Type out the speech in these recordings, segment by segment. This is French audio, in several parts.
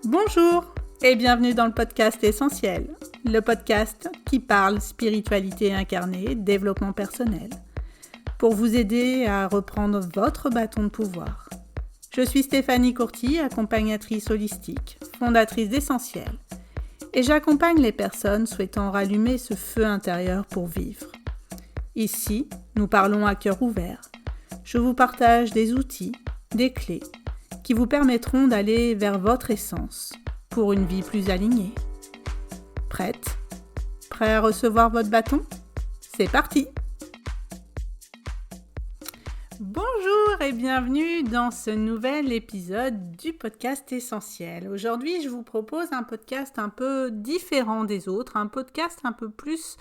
Bonjour et bienvenue dans le podcast Essentiel, le podcast qui parle spiritualité incarnée, développement personnel, pour vous aider à reprendre votre bâton de pouvoir. Je suis Stéphanie Courty, accompagnatrice holistique, fondatrice d'Essentiel, et j'accompagne les personnes souhaitant rallumer ce feu intérieur pour vivre. Ici, nous parlons à cœur ouvert. Je vous partage des outils, des clés, qui vous permettront d'aller vers votre essence pour une vie plus alignée. Prête ? Prêt à recevoir votre bâton ? C'est parti ! Bonjour et bienvenue dans ce nouvel épisode du podcast Essentiel. Aujourd'hui, je vous propose un podcast un peu différent des autres, un podcast un peu plus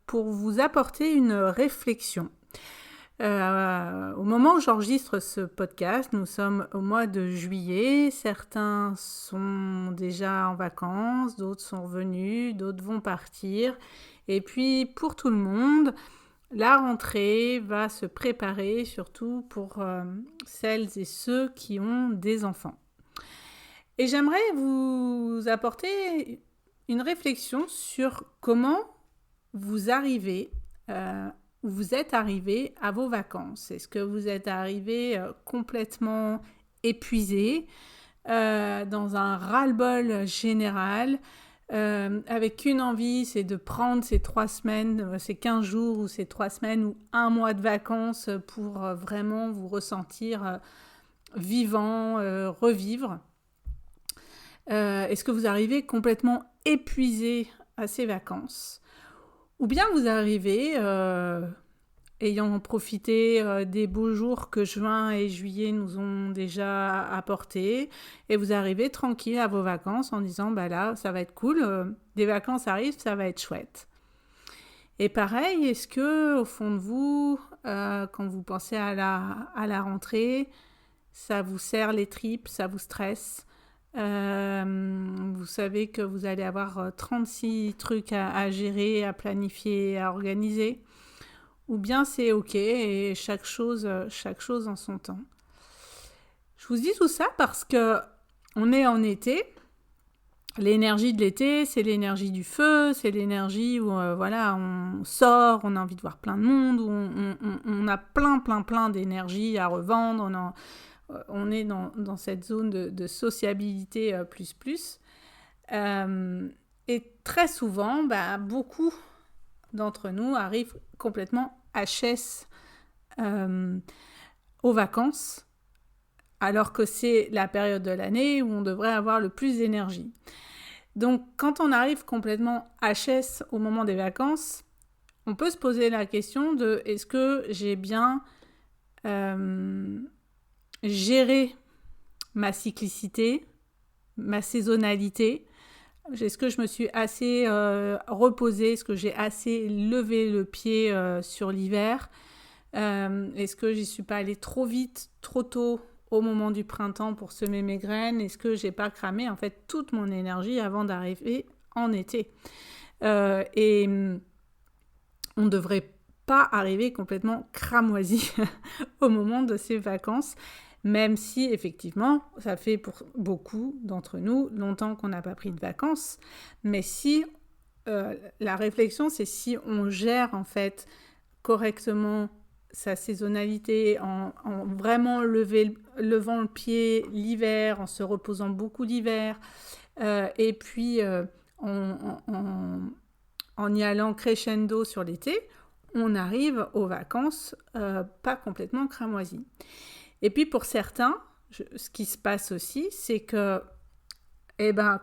pour vous apporter une réflexion. Au moment où j'enregistre ce podcast, nous sommes au mois de juillet. Certains sont déjà en vacances, d'autres sont revenus, d'autres vont partir. Et puis pour tout le monde, la rentrée va se préparer, surtout pour celles et ceux qui ont des enfants. Et j'aimerais vous apporter une réflexion sur comment vous arrivez vous êtes arrivé à vos vacances. Est-ce que vous êtes arrivé complètement épuisé, dans un ras-le-bol général, avec une envie, c'est de prendre ces 3 semaines, ces 15 jours ou ces 3 semaines ou un mois de vacances pour vraiment vous ressentir vivant, revivre. Est-ce que vous arrivez complètement épuisé à ces vacances ? Ou bien vous arrivez, ayant profité des beaux jours que juin et juillet nous ont déjà apportés, et vous arrivez tranquille à vos vacances en disant « bah là, ça va être cool, des vacances arrivent, ça va être chouette ». Et pareil, est-ce que au fond de vous, quand vous pensez à la rentrée, ça vous serre les tripes, ça vous stresse ? Vous savez que vous allez avoir 36 trucs à gérer, à planifier, à organiser, ou bien c'est ok et chaque chose en son temps. Je vous dis tout ça parce que on est en été. L'énergie de l'été, c'est l'énergie du feu, c'est l'énergie où on sort, on a envie de voir plein de monde, où on a plein d'énergie à revendre, on est dans cette zone de sociabilité plus. Et très souvent, beaucoup d'entre nous arrivent complètement HS aux vacances, alors que c'est la période de l'année où on devrait avoir le plus d'énergie. Donc, quand on arrive complètement HS au moment des vacances, on peut se poser la question de est-ce que j'ai bien gérer ma cyclicité, ma saisonnalité. Est-ce que je me suis assez reposée? Est-ce que j'ai assez levé le pied sur l'hiver? Est-ce que j'y suis pas allée trop vite, trop tôt au moment du printemps pour semer mes graines? Est-ce que j'ai pas cramé en fait toute mon énergie avant d'arriver en été? Et on ne devrait pas arriver complètement cramoisi au moment de ces vacances. Même si, effectivement, ça fait pour beaucoup d'entre nous longtemps qu'on n'a pas pris de vacances. Mais si, la réflexion, c'est si on gère en fait correctement sa saisonnalité en vraiment levant le pied l'hiver, en se reposant beaucoup l'hiver, et puis en y allant crescendo sur l'été, on arrive aux vacances pas complètement cramoisi. Et puis pour certains, ce qui se passe aussi, c'est que,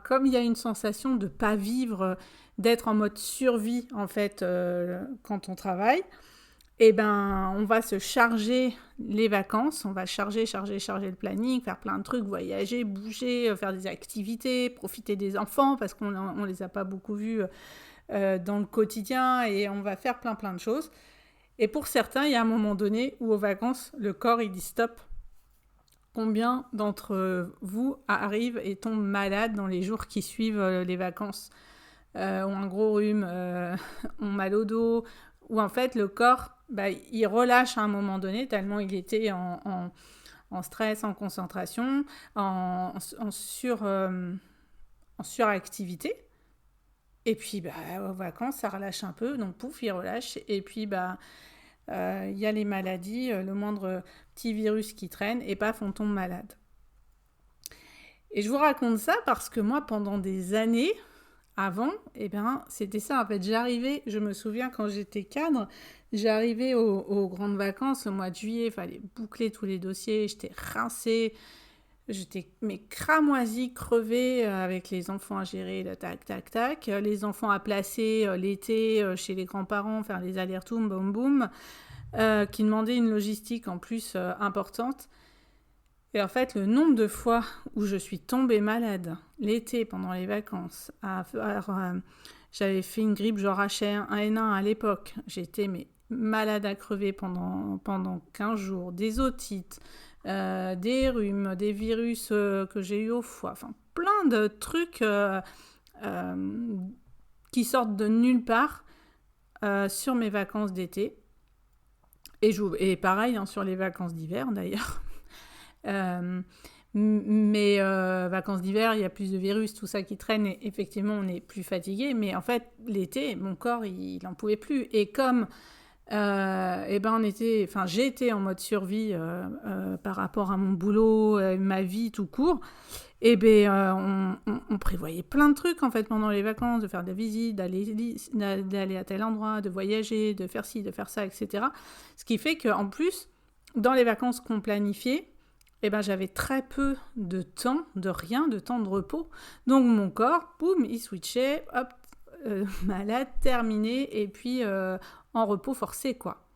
comme il y a une sensation de ne pas vivre, d'être en mode survie en fait quand on travaille, on va se charger les vacances, on va charger le planning, faire plein de trucs, voyager, bouger, faire des activités, profiter des enfants parce qu'on ne les a pas beaucoup vus dans le quotidien et on va faire plein de choses. Et pour certains, il y a un moment donné où aux vacances, le corps il dit stop. Combien d'entre vous arrivent et tombent malades dans les jours qui suivent les vacances, ont un gros rhume, ont mal au dos, ou en fait le corps, il relâche à un moment donné tellement il était en en stress, en concentration, en suractivité. Et puis, aux vacances, ça relâche un peu, donc pouf, il relâche. Et puis, y a les maladies, le moindre petit virus qui traîne, et paf, on tombe malade. Et je vous raconte ça parce que moi, pendant des années, avant, c'était ça. En fait, je me souviens quand j'étais cadre, j'arrivais aux grandes vacances, au mois de juillet, il fallait boucler tous les dossiers, j'étais rincée. J'étais cramoisie, crevée avec les enfants à gérer, le tac, tac, tac. Les enfants à placer l'été chez les grands-parents, faire les allers-retours, boum, boum, qui demandaient une logistique en plus importante. Et en fait, le nombre de fois où je suis tombée malade l'été pendant les vacances, j'avais fait une grippe genre H1N1 à l'époque. J'étais malade à crever pendant 15 jours, des otites, des rhumes, des virus que j'ai eu au foie, enfin plein de trucs qui sortent de nulle part sur mes vacances d'été. Et pareil sur les vacances d'hiver d'ailleurs. Mais vacances d'hiver, il y a plus de virus, tout ça qui traîne, et effectivement on est plus fatigué, mais en fait l'été, mon corps il n'en pouvait plus. Et comme j'étais en mode survie par rapport à mon boulot, ma vie tout court. On prévoyait plein de trucs en fait pendant les vacances, de faire des visites, d'aller à tel endroit, de voyager, de faire ci, de faire ça, etc. Ce qui fait qu'en plus, dans les vacances qu'on planifiait, j'avais très peu de temps, de temps de repos. Donc mon corps, boum, il switchait, hop, malade, terminé, et puis en repos forcé, quoi.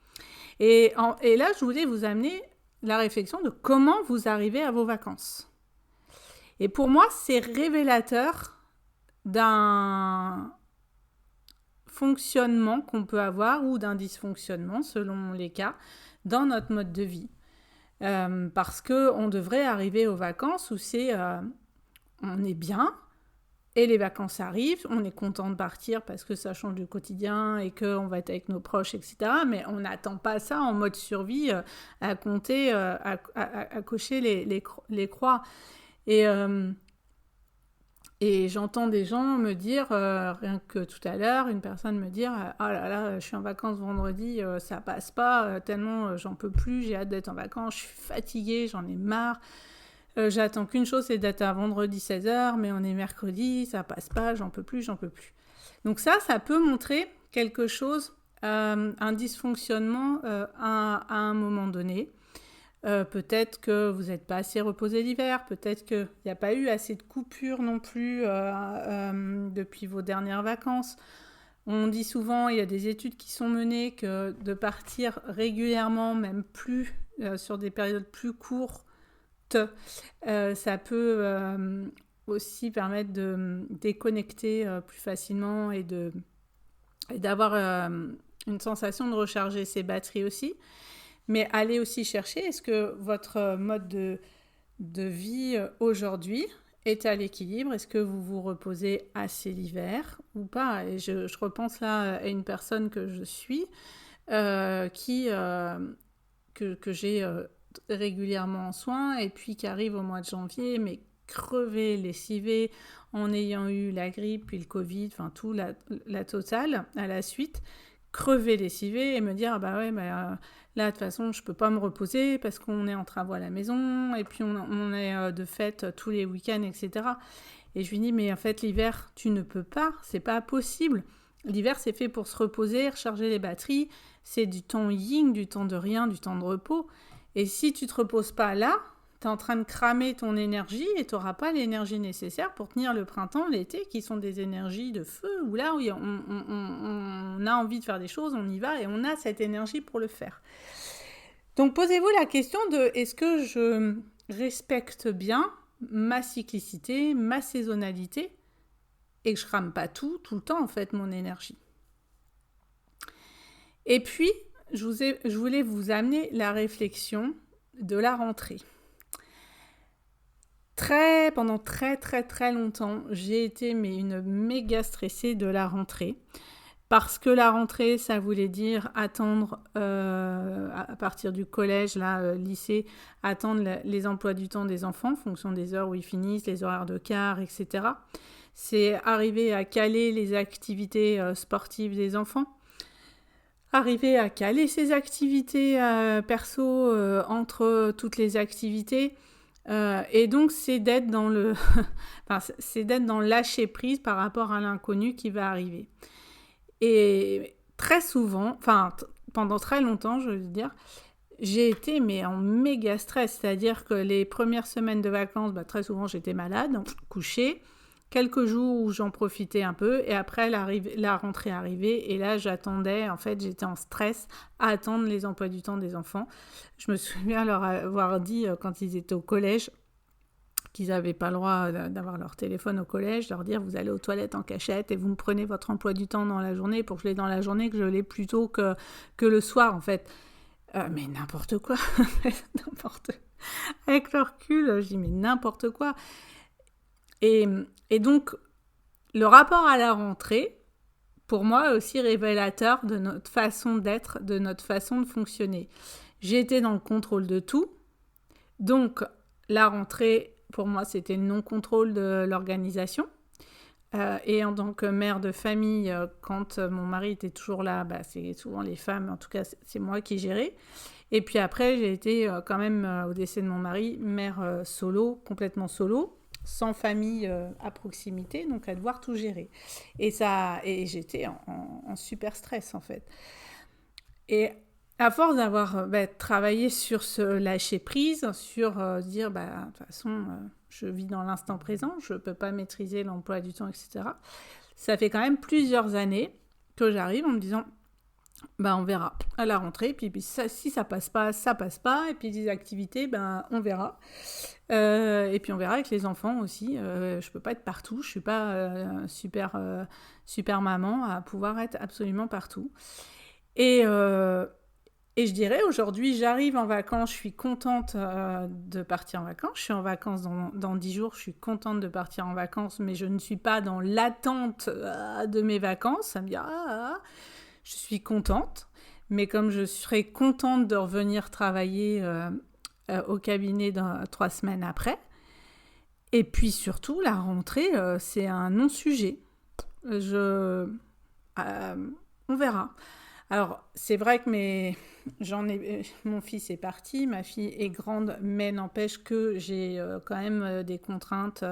Et là, je voulais vous amener la réflexion de comment vous arrivez à vos vacances. Et pour moi, c'est révélateur d'un fonctionnement qu'on peut avoir ou d'un dysfonctionnement, selon les cas, dans notre mode de vie. Parce qu'on devrait arriver aux vacances où on est bien, et les vacances arrivent, on est content de partir parce que ça change du quotidien et qu'on va être avec nos proches, etc. Mais on n'attend pas ça en mode survie, à compter, à cocher les croix. Et j'entends des gens me dire, rien que tout à l'heure, une personne me dire « Oh là là, je suis en vacances vendredi, ça passe pas, tellement j'en peux plus, j'ai hâte d'être en vacances, je suis fatiguée, j'en ai marre. J'attends qu'une chose, c'est d'être à vendredi 16h, mais on est mercredi, ça passe pas, j'en peux plus. » Donc ça peut montrer quelque chose, un dysfonctionnement à un moment donné. Peut-être que vous n'êtes pas assez reposé l'hiver, peut-être qu'il n'y a pas eu assez de coupures non plus depuis vos dernières vacances. On dit souvent, il y a des études qui sont menées, que de partir régulièrement, même plus sur des périodes plus courtes, ça peut aussi permettre de déconnecter plus facilement et d'avoir une sensation de recharger ses batteries aussi. Mais allez aussi chercher, est-ce que votre mode de vie aujourd'hui est à l'équilibre? Est-ce que vous vous reposez assez l'hiver ou pas? Et je repense là à une personne que je suis, que j'ai régulièrement en soins, et puis qui arrive au mois de janvier, mais crevée, lessivée, en ayant eu la grippe, puis le Covid, enfin tout la totale à la suite, crevée, lessivée, et me dire là de toute façon je peux pas me reposer parce qu'on est en travaux à la maison, et puis on est de fête tous les week-ends, etc. Et je lui dis mais en fait l'hiver tu ne peux pas, c'est pas possible. L'hiver c'est fait pour se reposer, recharger les batteries, c'est du temps yin, du temps de rien, du temps de repos. Et si tu te reposes pas là, tu es en train de cramer ton énergie et tu n'auras pas l'énergie nécessaire pour tenir le printemps, l'été, qui sont des énergies de feu, où là où on a envie de faire des choses, on y va et on a cette énergie pour le faire. Donc posez-vous la question de est-ce que je respecte bien ma cyclicité, ma saisonnalité, et que je crame pas tout le temps en fait, mon énergie. Et puis, je voulais vous amener la réflexion de la rentrée. Pendant très très très longtemps, j'ai été une méga stressée de la rentrée. parce que la rentrée, ça voulait dire attendre à partir du collège, lycée, attendre les emplois du temps des enfants en fonction des heures où ils finissent, les horaires de quart, etc. C'est arriver à caler les activités sportives des enfants, arriver à caler ses activités perso entre toutes les activités. Et donc, c'est d'être dans le c'est d'être dans le lâcher prise par rapport à l'inconnu qui va arriver. Et très souvent, pendant très longtemps, je veux dire, j'ai été en méga stress. C'est-à-dire que les premières semaines de vacances, très souvent, j'étais malade, couchée. Quelques jours où j'en profitais un peu. Et après, la rentrée arrivait. Et là, j'attendais. En fait, j'étais en stress à attendre les emplois du temps des enfants. Je me souviens leur avoir dit, quand ils étaient au collège, qu'ils n'avaient pas le droit d'avoir leur téléphone au collège, leur dire vous allez aux toilettes en cachette et vous me prenez votre emploi du temps dans la journée pour que je l'ai dans la journée, que je l'ai plutôt que le soir en fait. Mais n'importe quoi, avec le recul, je dis mais n'importe quoi. Et donc, le rapport à la rentrée, pour moi, est aussi révélateur de notre façon d'être, de notre façon de fonctionner. J'ai été dans le contrôle de tout, donc la rentrée, pour moi, c'était le non-contrôle de l'organisation. Et en tant que mère de famille, quand mon mari était toujours là, c'est souvent les femmes, en tout cas, c'est moi qui gérais. Et puis après, j'ai été quand même, au décès de mon mari, mère solo, complètement solo, sans famille à proximité, donc à devoir tout gérer. Et j'étais en super stress, en fait. Et à force d'avoir travaillé sur ce lâcher-prise, sur dire, de toute façon, je vis dans l'instant présent, je ne peux pas maîtriser l'emploi du temps, etc. Ça fait quand même plusieurs années que j'arrive en me disant, on verra à la rentrée, puis si ça passe pas, et puis des activités, on verra. Et puis on verra avec les enfants aussi. Je peux pas être partout, je suis pas super maman à pouvoir être absolument partout. Et je dirais, aujourd'hui, j'arrive en vacances, je suis contente de partir en vacances. Je suis en vacances dans 10 jours, je suis contente de partir en vacances, mais je ne suis pas dans l'attente de mes vacances. Ça me dit, je suis contente. Mais comme je serai contente de revenir travailler au cabinet 3 semaines après. Et puis surtout, la rentrée, c'est un non-sujet. On verra. Alors, c'est vrai que mon fils est parti, ma fille est grande, mais n'empêche que j'ai quand même des contraintes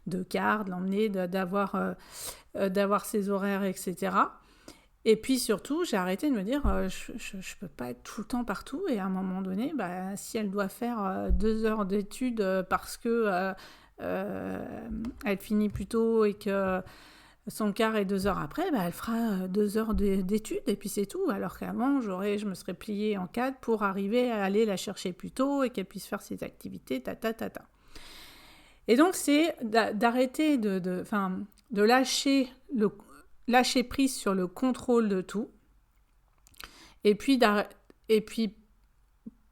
de quart, de l'emmener, d'avoir ses horaires, etc. Et puis surtout, j'ai arrêté de me dire, je peux pas être tout le temps partout. Et à un moment donné, si elle doit faire 2 heures d'études parce que elle finit plus tôt et que son quart est 2 heures après, elle fera 2 heures d'études et puis c'est tout. Alors qu'avant, je me serais pliée en 4 pour arriver à aller la chercher plus tôt et qu'elle puisse faire ses activités, Et donc, c'est d'arrêter de lâcher prise sur le contrôle de tout. Et puis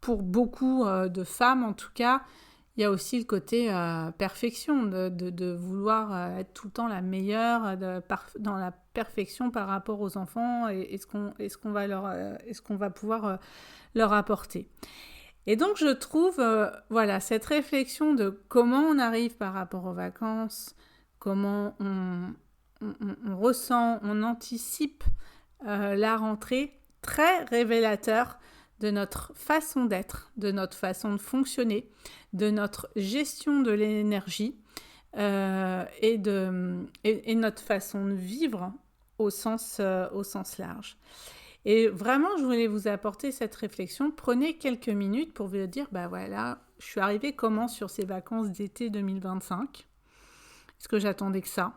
pour beaucoup de femmes, en tout cas, il y a aussi le côté perfection, de vouloir être tout le temps la meilleure, dans la perfection par rapport aux enfants et ce qu'on va pouvoir leur apporter. Et donc, je trouve cette réflexion de comment on arrive par rapport aux vacances, comment on ressent, on anticipe la rentrée, très révélateur de notre façon d'être, de notre façon de fonctionner, de notre gestion de l'énergie et notre façon de vivre au sens large. Et vraiment, je voulais vous apporter cette réflexion. Prenez quelques minutes pour vous dire, je suis arrivée comment sur ces vacances d'été 2025 ? Est-ce que j'attendais que ça ?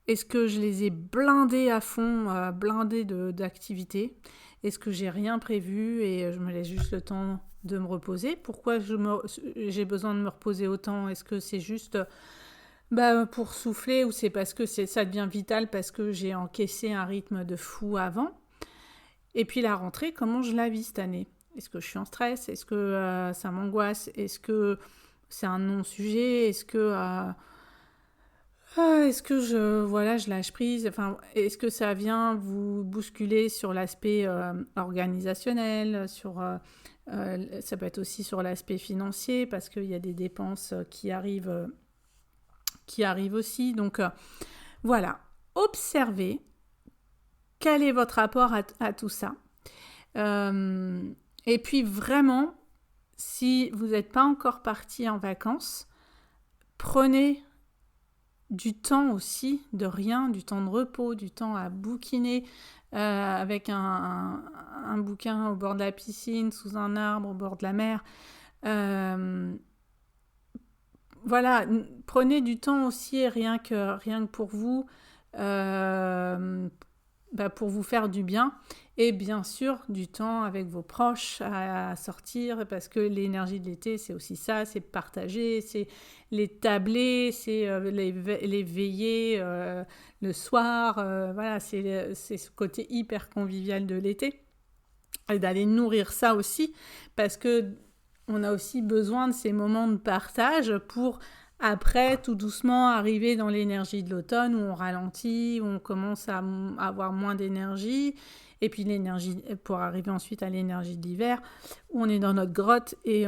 Est-ce que je les ai blindées à fond, blindées d'activités ? Est-ce que j'ai rien prévu et je me laisse juste le temps de me reposer ? Pourquoi j'ai besoin de me reposer autant ? Est-ce que c'est juste pour souffler ou c'est parce que ça devient vital parce que j'ai encaissé un rythme de fou avant ? Et puis la rentrée, comment je la vis cette année ? Est-ce que je suis en stress ? Est-ce que ça m'angoisse ? Est-ce que c'est un non-sujet ? Est-ce que Est-ce que je lâche prise? Enfin, est-ce que ça vient vous bousculer sur l'aspect organisationnel, ça peut être aussi sur l'aspect financier, parce qu'il y a des dépenses qui arrivent aussi. Donc voilà, observez quel est votre rapport à tout ça. Et puis vraiment, si vous n'êtes pas encore parti en vacances, prenez du temps aussi de rien, du temps de repos, du temps à bouquiner avec un bouquin au bord de la piscine, sous un arbre, au bord de la mer. Voilà, prenez du temps aussi rien que pour vous, pour vous faire du bien. Et bien sûr, du temps avec vos proches à sortir, parce que l'énergie de l'été, c'est aussi ça, c'est partager, c'est les tablés, c'est les veillées le soir. Voilà, c'est ce côté hyper convivial de l'été. Et d'aller nourrir ça aussi, parce que on a aussi besoin de ces moments de partage pour après, tout doucement, arriver dans l'énergie de l'automne où on ralentit, où on commence à avoir moins d'énergie. Et puis l'énergie, pour arriver ensuite à l'énergie de l'hiver, où on est dans notre grotte et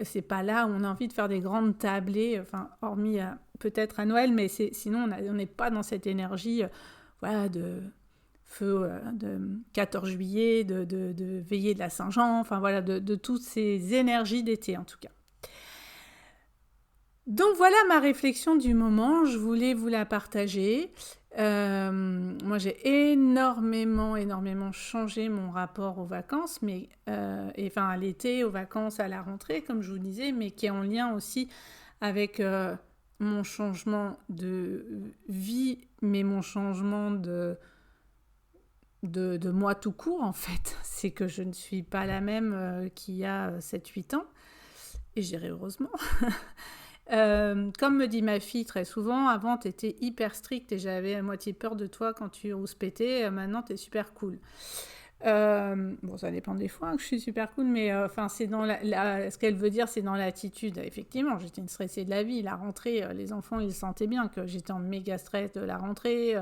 c'est pas là où on a envie de faire des grandes tablées, enfin, hormis peut-être à Noël, mais sinon on n'est pas dans cette énergie de feu de 14 juillet, de veillée de la Saint-Jean, enfin voilà, de toutes ces énergies d'été en tout cas. Donc voilà ma réflexion du moment, je voulais vous la partager. Moi j'ai énormément changé mon rapport aux vacances, à l'été, aux vacances, à la rentrée comme je vous disais, mais qui est en lien aussi avec mon changement de vie, mais mon changement de moi tout court en fait. C'est que je ne suis pas la même qu'il y a 7-8 ans, et je dirais heureusement. Comme me dit ma fille très souvent, avant t'étais hyper stricte et j'avais à moitié peur de toi quand tu oses péter, maintenant t'es super cool. Bon, ça dépend des fois que je suis super cool, mais c'est dans ce qu'elle veut dire, c'est dans l'attitude. Effectivement, j'étais une stressée de la vie. La rentrée, les enfants, ils sentaient bien que j'étais en méga stress de la rentrée,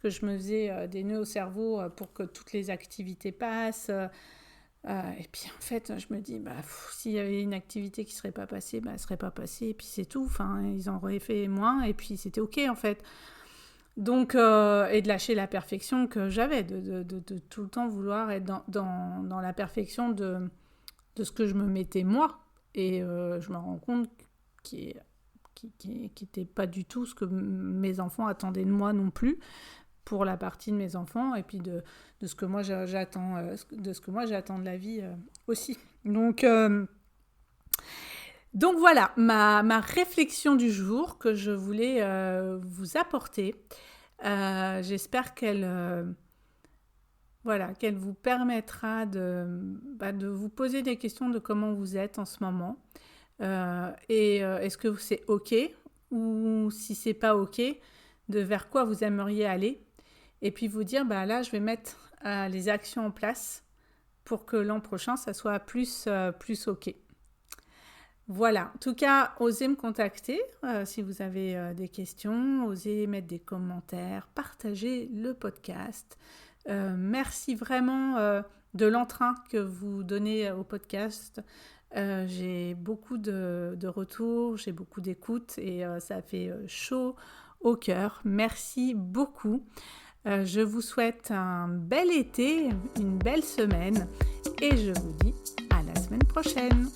que je me faisais des nœuds au cerveau pour que toutes les activités passent. Et puis en fait, je me dis, s'il y avait une activité qui ne serait pas passée, elle ne serait pas passée, et puis c'est tout. Enfin, ils en auraient fait moins, et puis c'était OK en fait. Donc, et de lâcher la perfection que j'avais, de tout le temps vouloir être dans la perfection de ce que je me mettais moi. Et je me rends compte qui n'était pas du tout ce que mes enfants attendaient de moi non plus, pour la partie de mes enfants, et puis de ce que moi j'attends de la vie aussi. Donc voilà ma réflexion du jour que je voulais vous apporter. J'espère qu'elle vous permettra de vous poser des questions de comment vous êtes en ce moment. Est-ce que c'est OK, ou si c'est pas OK, de vers quoi vous aimeriez aller, et puis vous dire là je vais mettre les actions en place pour que l'an prochain ça soit plus OK. Voilà, en tout cas, osez me contacter si vous avez des questions, osez mettre des commentaires, partagez le podcast. Merci vraiment de l'entrain que vous donnez au podcast. J'ai beaucoup de retours, j'ai beaucoup d'écoutes, et ça fait chaud au cœur. Merci beaucoup. Je vous souhaite un bel été, une belle semaine, et je vous dis à la semaine prochaine.